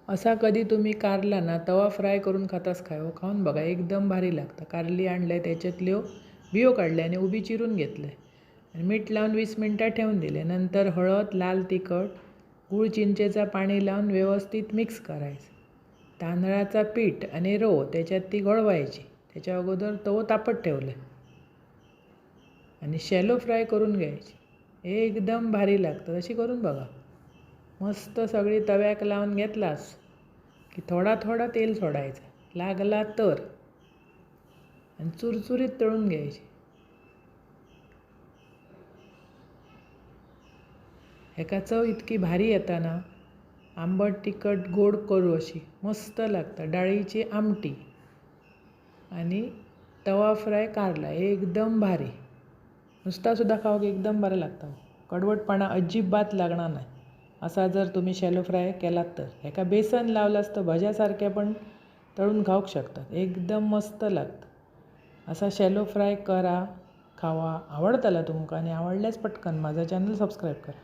असा कधी तुम्ही कारला ना तवा फ्राय करून खातास काय हो? खाऊन बघा, एकदम भारी लागतं. कारली आणलं त्याच्यातल्यो बियो काढले आणि उभी चिरून घेतलं आणि मीठ लावून 20 मिनटं ठेवून दिले. नंतर हळद, लाल तिखट, गूळ चिंचेचा पाणी लावून व्यवस्थित मिक्स करायचं. तांदळाचा पीठ आणि रव त्याच्यात ती घोळवायची. त्याच्या अगोदर तवो तापत ठेवलं आणि शॅलो फ्राय करून घ्यायची. एकदम भारी लागतं. तशी करून बघा. मस्त सगळी तव्याक लावून घेतलास की थोडा थोडा तेल सोडायचं लागला तर, आणि चुरचुरीत तळून घ्यायची. ह्याका चव इतकी भारी येता ना, आंबट तिखट गोड करू अशी मस्त लागतं. डाळीची आमटी आणि तवा फ्राय कारला एकदम भारी. नुसतासुद्धा खाऊ की एकदम बरं लागतं. कडवटपणा अजिबात लागणार नाही असा जर तुम्ही शॅलो फ्राय केलात तर. ह्याका बेसन लावलास तर भज्यासारख्या पण तळून खाऊ शकतात. एकदम मस्त लागतं. असा शॅलो फ्राय करा, खावा. आवडताला तुमका आणि आवडल्यास पटकन माझा चॅनल सबस्क्राईब करा.